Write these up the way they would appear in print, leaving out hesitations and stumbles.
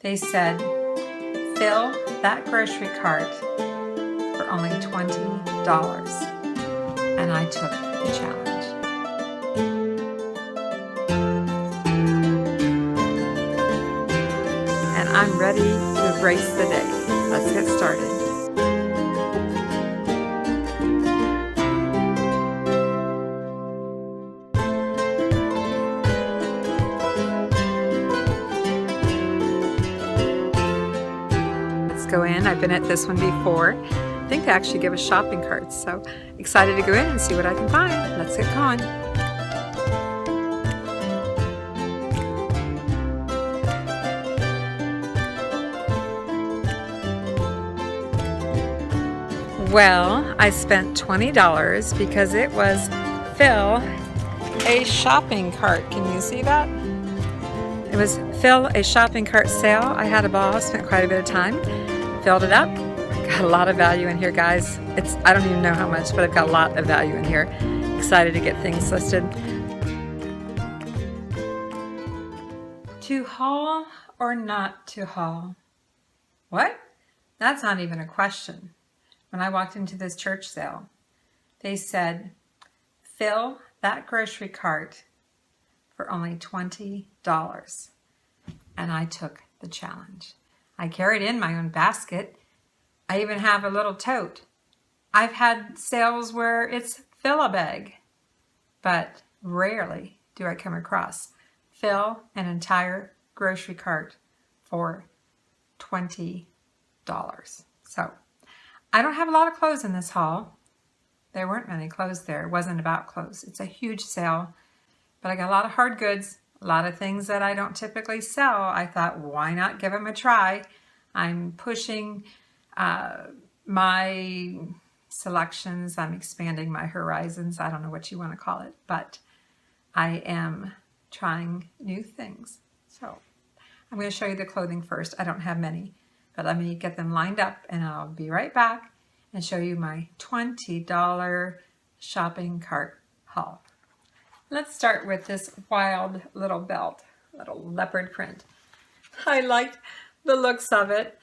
They said, fill that grocery cart for only $20. And I took the challenge. And I'm ready to embrace the day. Let's get started. Go in. I've been at this one before. I think they actually give us shopping carts, so excited to go in and see what I can find. Let's get going. Well, I spent $20 because it was fill a shopping cart. Can you see that? It was fill a shopping cart sale. I had a ball, spent quite a bit of time. Filled it up. Got a lot of value in here, guys. I don't even know how much, but I've got a lot of value in here. Excited to get things listed. To haul or not to haul? What? That's not even a question. When I walked into this church sale, they said, fill that grocery cart for only $20. And I took the challenge. I carried in my own basket. I even have a little tote. I've had sales where it's fill a bag, but rarely do I come across fill an entire grocery cart for $20. So I don't have a lot of clothes in this haul. There weren't many clothes there. It wasn't about clothes. It's a huge sale, but I got a lot of hard goods. A lot of things that I don't typically sell. I thought, why not give them a try? I'm pushing my selections. I'm expanding my horizons. I don't know what you want to call it, but I am trying new things. So I'm going to show you the clothing first. I don't have many, but let me get them lined up and I'll be right back and show you my $20 shopping cart haul. Let's start with this wild little belt, little leopard print. I like the looks of it.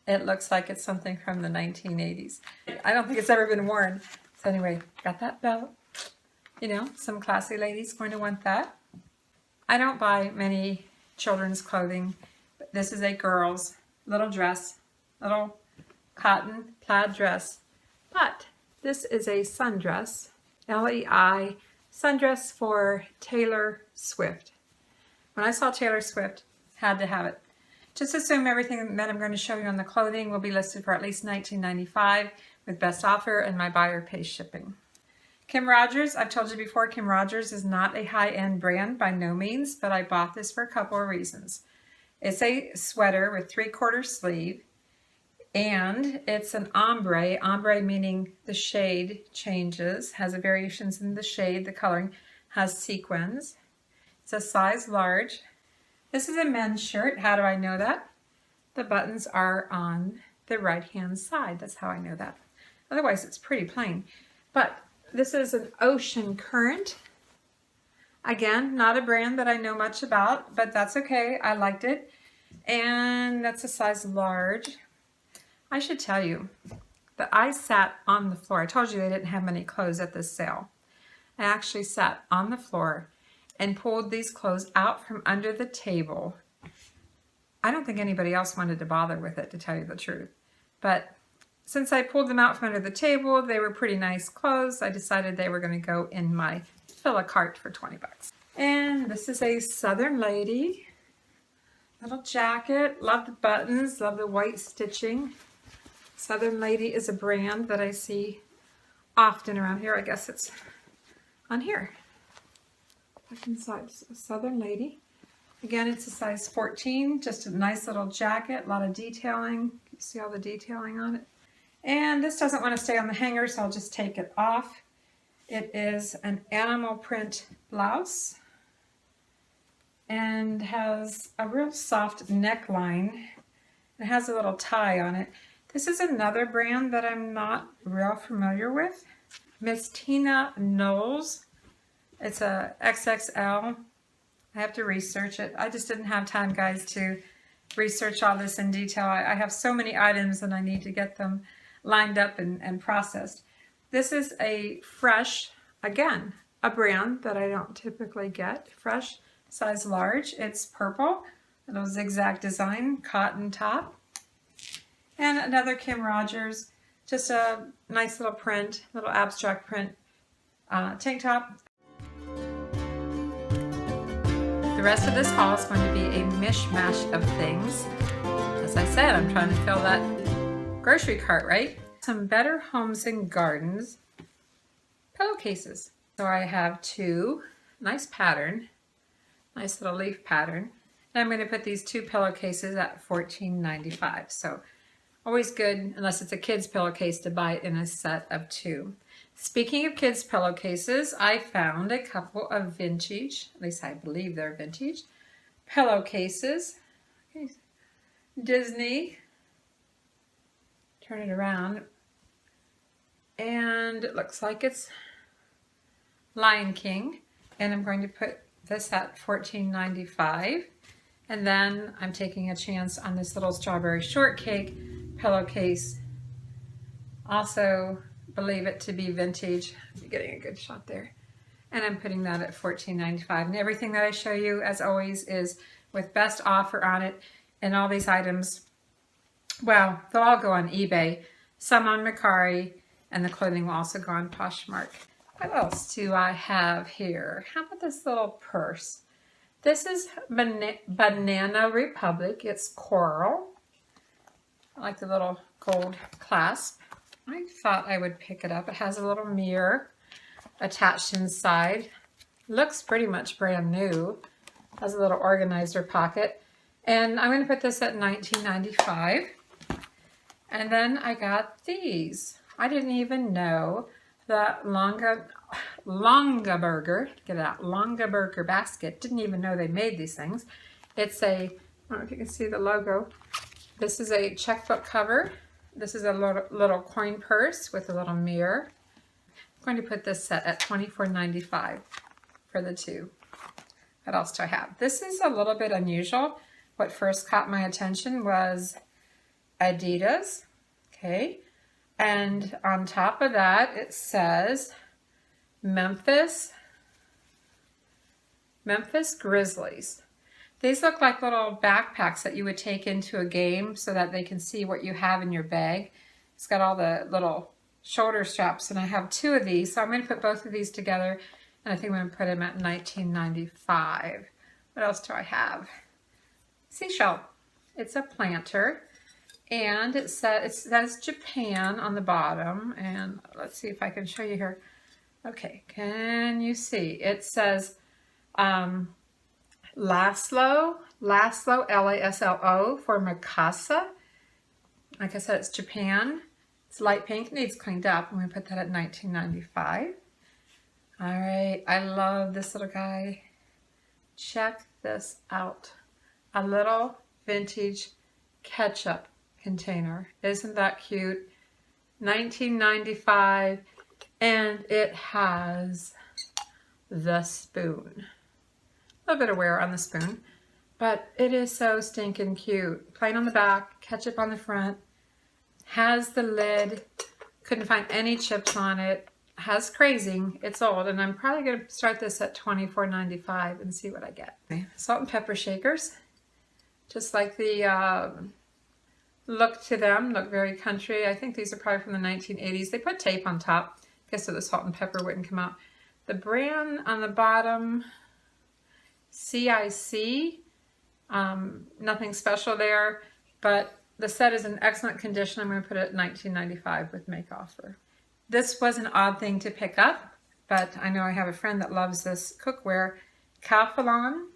It looks like it's something from the 1980s. I don't think it's ever been worn. So anyway, got that belt. You know, some classy ladies going to want that. I don't buy many children's clothing, but this is a girl's little dress, little cotton plaid dress. But this is a sundress, L-E-I, sundress for Taylor Swift. When I saw Taylor Swift, had to have it. Just assume everything that I'm going to show you on the clothing will be listed for at least $19.95 with best offer and my buyer pays shipping. Kim Rogers, I've told you before, Kim Rogers is not a high-end brand by no means, but I bought this for a couple of reasons. It's a sweater with 3/4 sleeve, and it's an ombre meaning the shade changes, has variations in the shade, the coloring, has sequins. It's a size large. This is a men's shirt. How do I know that? The buttons are on the right-hand side. That's how I know that. Otherwise, it's pretty plain. But this is an Ocean Current. Again, not a brand that I know much about, but that's okay. I liked it. And that's a size large. I should tell you that I sat on the floor. I told you they didn't have many clothes at this sale. I actually sat on the floor and pulled these clothes out from under the table. I don't think anybody else wanted to bother with it, to tell you the truth. But since I pulled them out from under the table, they were pretty nice clothes. I decided they were going to go in my fill-a-cart for 20 bucks. And this is a Southern Lady. Little jacket. Love the buttons. Love the white stitching. Southern Lady is a brand that I see often around here. I guess it's on here. Look inside. Southern Lady. Again, it's a size 14. Just a nice little jacket. A lot of detailing. You see all the detailing on it. And this doesn't want to stay on the hanger, so I'll just take it off. It is an animal print blouse and has a real soft neckline. It has a little tie on it. This is another brand that I'm not real familiar with. Miss Tina Knowles. It's a XXL. I have to research it. I just didn't have time, guys, to research all this in detail. I have so many items and I need to get them lined up and processed. This is a Fresh, again, a brand that I don't typically get. Fresh, size large. It's purple, a little zigzag design, cotton top. And another Kim Rogers, just a nice little print, little abstract print tank top. The rest of this haul is going to be a mishmash of things. As I said, I'm trying to fill that grocery cart, right? Some Better Homes and Gardens pillowcases. So I have two, nice pattern, nice little leaf pattern. And I'm going to put these two pillowcases at $14.95. So always good, unless it's a kid's pillowcase, to buy it in a set of two. Speaking of kids' pillowcases, I found a couple of vintage, at least I believe they're vintage, pillowcases. Okay. Disney. Turn it around. And it looks like it's Lion King. And I'm going to put this at $14.95. And then I'm taking a chance on this little strawberry shortcake pillowcase. Also believe it to be vintage. I'm getting a good shot there. And I'm putting that at $14.95. And everything that I show you, as always, is with best offer on it. And all these items, well, they'll all go on eBay. Some on Mercari, and the clothing will also go on Poshmark. What else do I have here? How about this little purse? This is Banana Republic. It's coral. I like the little gold clasp. I thought I would pick it up. It has a little mirror attached inside. Looks pretty much brand new. Has a little organizer pocket. And I'm going to put this at $19.95. And then I got these. I didn't even know that Longaberger, get it out, Longaberger basket. Didn't even know they made these things. It's a, I don't know if you can see the logo. This is a checkbook cover. This is a little coin purse with a little mirror. I'm going to put this set at $24.95 for the two. What else do I have? This is a little bit unusual. What first caught my attention was Adidas. Okay. And on top of that, it says Memphis Grizzlies. These look like little backpacks that you would take into a game so that they can see what you have in your bag. It's got all the little shoulder straps, and I have two of these, so I'm going to put both of these together, and I think I'm going to put them at $19.95. What else do I have? Seashell. It's a planter, and it says Japan on the bottom, and let's see if I can show you here. Okay, can you see? It says Laslo, L-A-S-L-O for Mikasa. Like I said, it's Japan. It's light pink, needs cleaned up. I'm going to put that at $19.95. All right, I love this little guy. Check this out. A little vintage ketchup container. Isn't that cute? $19.95, and it has the spoon. A little bit of wear on the spoon, but it is so stinking cute. Plain on the back, ketchup on the front, has the lid, couldn't find any chips on it, has crazing, it's old, and I'm probably going to start this at $24.95 and see what I get. Okay. Salt and pepper shakers, just like the look to them, look very country. I think these are probably from the 1980s. They put tape on top, I guess so the salt and pepper wouldn't come out. The brand on the bottom, CIC, nothing special there, but the set is in excellent condition. I'm going to put it at $19.95 with make offer. This was an odd thing to pick up, but I know I have a friend that loves this cookware. Calphalon,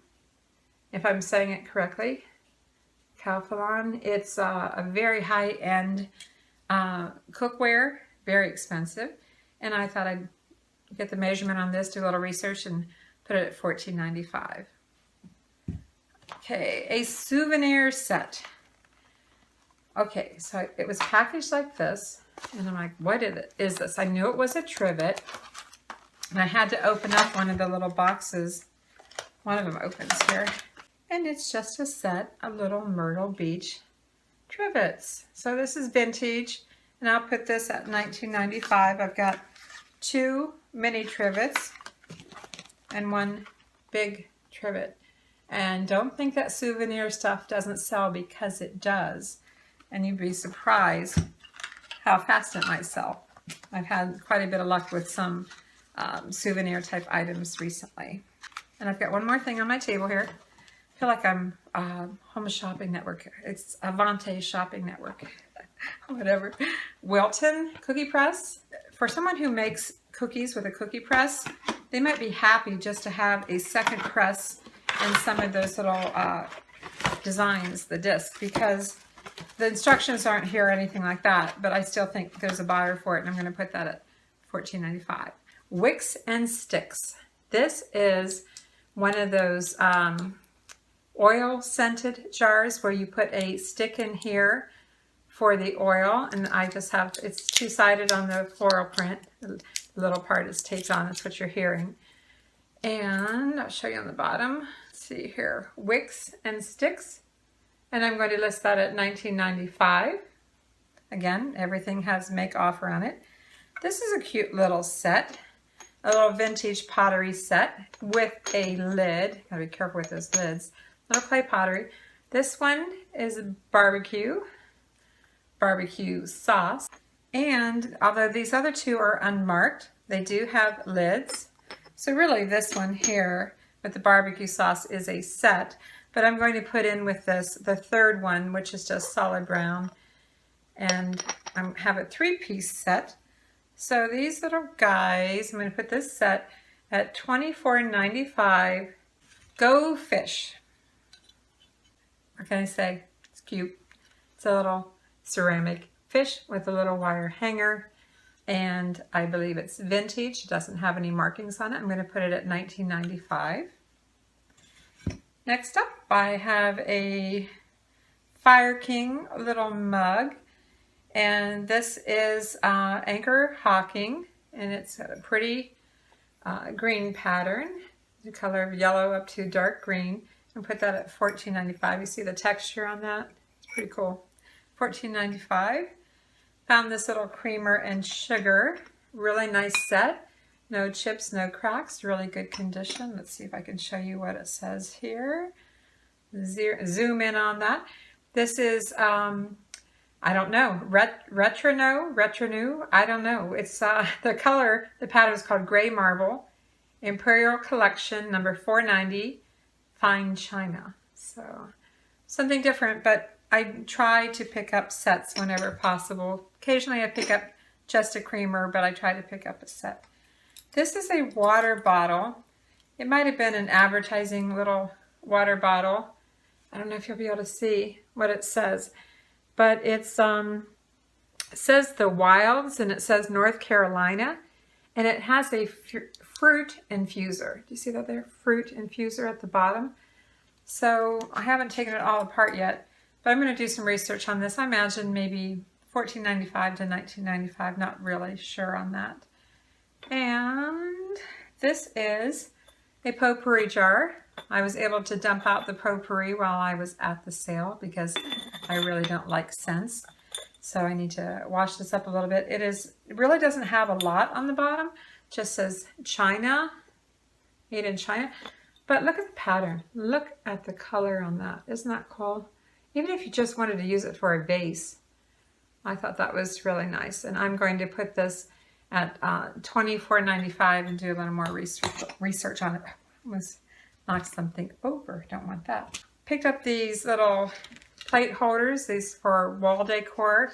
if I'm saying it correctly. Calphalon. It's a very high-end cookware, very expensive, and I thought I'd get the measurement on this, do a little research, and put it at $14.95. Okay, a souvenir set. Okay, so it was packaged like this, and I'm like, what is this? I knew it was a trivet, and I had to open up one of the little boxes. One of them opens here. And it's just a set of little Myrtle Beach trivets. So this is vintage, and I'll put this at $19.95. I've got 2 mini trivets and 1 big trivet. And don't think that souvenir stuff doesn't sell, because it does. And you'd be surprised how fast it might sell. I've had quite a bit of luck with some souvenir type items recently. And I've got one more thing on my table here. I feel like I'm Home Shopping Network. It's Avante Shopping Network. Whatever. Wilton cookie press. For someone who makes cookies with a cookie press, they might be happy just to have a second press in some of those little designs, the disc, because the instructions aren't here or anything like that, but I still think there's a buyer for it, and I'm going to put that at $14.95. Wicks and Sticks. This is one of those oil scented jars where you put a stick in here for the oil, and I just have, it's two-sided on the floral print. The little part is taped on, that's what you're hearing. And I'll show you on the bottom. Let's see here, Wicks and Sticks. And I'm going to list that at $19.95. Again, everything has make offer on it. This is a cute little set, a little vintage pottery set with a lid. Gotta be careful with those lids. Little clay pottery. This one is barbecue sauce. And although these other 2 are unmarked, they do have lids. So really this one here with the barbecue sauce is a set. But I'm going to put in with this the 3rd one, which is just solid brown. And I have a 3-piece set. So these little guys, I'm going to put this set at $24.95. Go fish. What can I say? It's cute. It's a little ceramic fish with a little wire hanger. And I believe it's vintage. It doesn't have any markings on it. I'm going to put it at $19.95. Next up, I have a Fire King little mug, and this is Anchor Hawking, and it's a pretty green pattern, the color of yellow up to dark green, and put that at $14.95. You see the texture on that? It's pretty cool. $14.95. Found this little creamer and sugar, really nice set. No chips, no cracks, really good condition. Let's see if I can show you what it says here. Zoom in on that. This is, I don't know, Retronu, I don't know. It's the color, the pattern is called Gray Marble, Imperial Collection, number 490, Fine China. So something different, but I try to pick up sets whenever possible. Occasionally I pick up just a creamer, but I try to pick up a set. This is a water bottle. It might have been an advertising little water bottle. I don't know if you'll be able to see what it says, but it's it says the Wilds, and it says North Carolina, and it has a fruit infuser. Do you see that there? Fruit infuser at the bottom. So I haven't taken it all apart yet, but I'm going to do some research on this. I imagine maybe $14.95 to $19.95. Not really sure on that. And this is a potpourri jar. I was able to dump out the potpourri while I was at the sale because I really don't like scents. So I need to wash this up a little bit. It really doesn't have a lot on the bottom. It just says China, made in China. But look at the pattern. Look at the color on that. Isn't that cool? Even if you just wanted to use it for a vase, I thought that was really nice. And I'm going to put this at $24.95 and do a little more research on it. Almost knocked something over. Don't want that. Picked up these little plate holders. These for wall decor.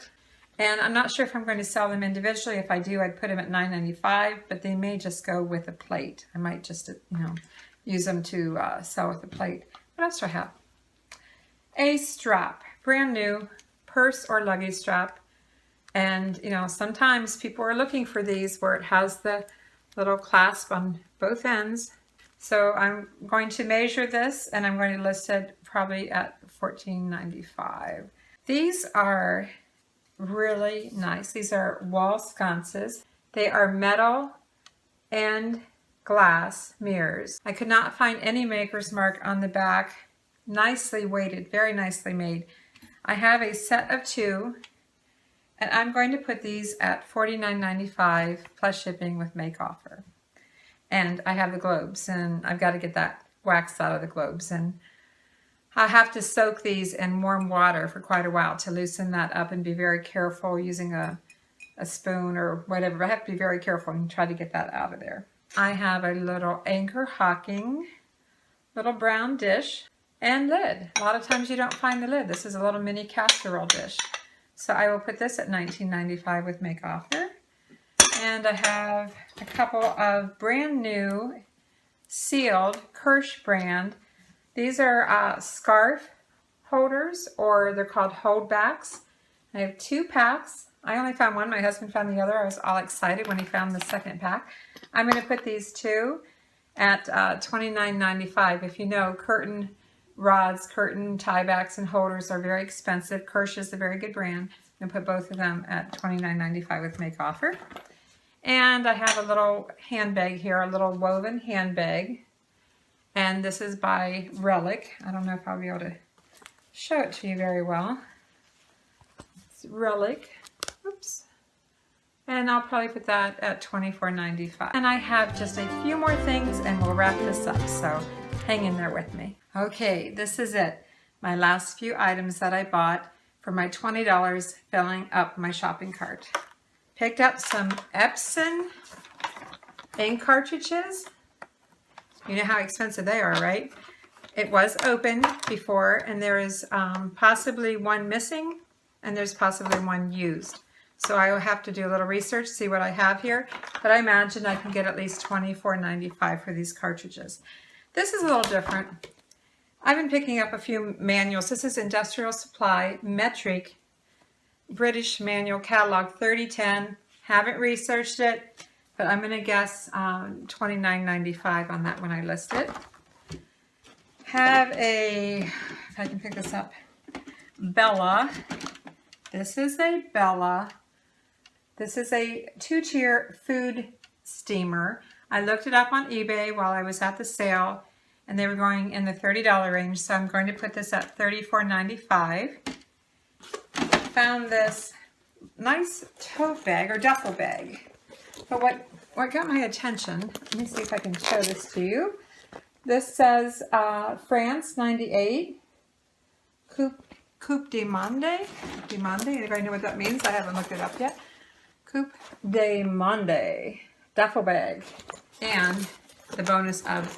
And I'm not sure if I'm going to sell them individually. If I do, I'd put them at $9.95, but they may just go with a plate. I might just, use them to sell with a plate. What else do I have? A strap, brand new purse or luggage strap. And, sometimes people are looking for these where it has the little clasp on both ends. So I'm going to measure this, and I'm going to list it probably at $14.95. These are really nice. These are wall sconces. They are metal and glass mirrors. I could not find any maker's mark on the back. nicely weighted, very nicely made. I have a set of 2, and I'm going to put these at $49.95 plus shipping with make offer. And I have the globes, and I've got to get that wax out of the globes, and I have to soak these in warm water for quite a while to loosen that up, and be very careful using a spoon or whatever. I have to be very careful and try to get that out of there. I have a little Anchor Hocking little brown dish and lid. A lot of times you don't find the lid. This is a little mini casserole dish. So I will put this at $19.95 with make offer. And I have a couple of brand new sealed Kirsch brand. These are scarf holders, or they're called holdbacks. I have 2 packs. I only found one. My husband found the other. I was all excited when he found the second pack. I'm going to put these 2 at $29.95. If you know, curtain rods, curtain tiebacks, and holders are very expensive. Kirsch is a very good brand. I'm going to put both of them at $29.95 with make offer. And I have a little handbag here, a little woven handbag. And this is by Relic. I don't know if I'll be able to show it to you very well. It's Relic. Oops. And I'll probably put that at $24.95. And I have just a few more things and we'll wrap this up, so hang in there with me. Okay, this is it. My last few items that I bought for my $20 filling up my shopping cart. Picked up some Epson ink cartridges. You know how expensive they are, right? It was open before, and there is possibly one missing, and there's possibly one used. So I will have to do a little research, see what I have here, but I imagine I can get at least $24.95 for these cartridges. This is a little different. I've been picking up a few manuals. This is Industrial Supply Metric British Manual Catalog 3010. Haven't researched it, but I'm going to guess $29.95 on that when I list it. Have a, if I can pick this up, Bella. This is a Bella. This is a 2-tier food steamer. I looked it up on eBay while I was at the sale, and they were going in the $30 range, so I'm going to put this at $34.95. Found this nice tote bag or duffel bag. But what got my attention, let me see if I can show this to you. This says France 98 Coupe de Monde. Anybody know what that means? I haven't looked it up yet. Coupe de Monde duffel bag. And the bonus of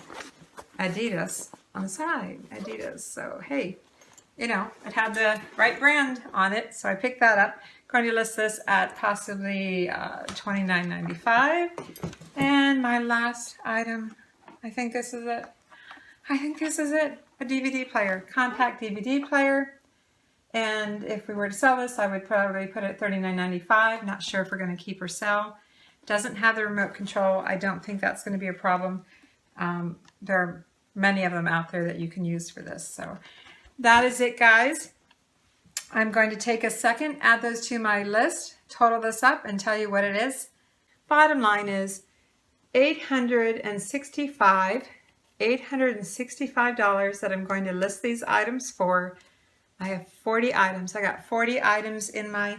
Adidas on the side. Adidas. So hey, you know, it had the right brand on it, so I picked that up. Going to list this at possibly $29.95. And my last item, I think this is it. A DVD player, compact DVD player. And if we were to sell this, I would probably put it at $39.95. Not sure if we're going to keep or sell. Doesn't have the remote control. I don't think that's going to be a problem. There are many of them out there that you can use for this. So that is it, guys. I'm going to take a second, add those to my list, total this up, and tell you what it is. Bottom line is $865 that I'm going to list these items for. I have 40 items. I got 40 items in my,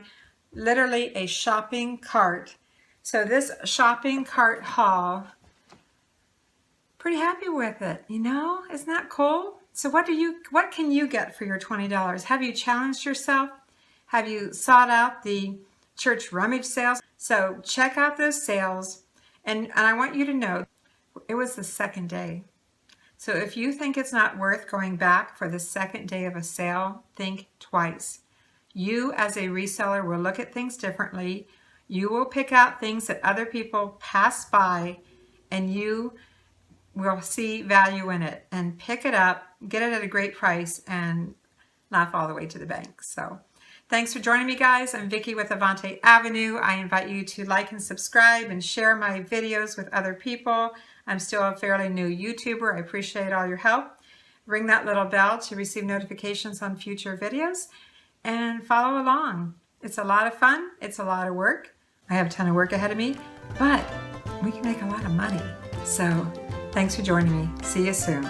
literally a shopping cart. So this shopping cart haul, pretty happy with it, you know? Isn't that cool? So what can you get for your $20? Have you challenged yourself? Have you sought out the church rummage sales? So check out those sales, and I want you to know it was the second day. So if you think it's not worth going back for the second day of a sale, think twice. You as a reseller will look at things differently. You will pick out things that other people pass by, and you will see value in it and pick it up, get it at a great price, and laugh all the way to the bank. So thanks for joining me, guys. I'm Vicki with Avante Avenue. I invite you to like and subscribe and share my videos with other people. I'm still a fairly new YouTuber. I appreciate all your help. Ring that little bell to receive notifications on future videos and follow along. It's a lot of fun. It's a lot of work. I have a ton of work ahead of me, but we can make a lot of money. So thanks for joining me. See you soon.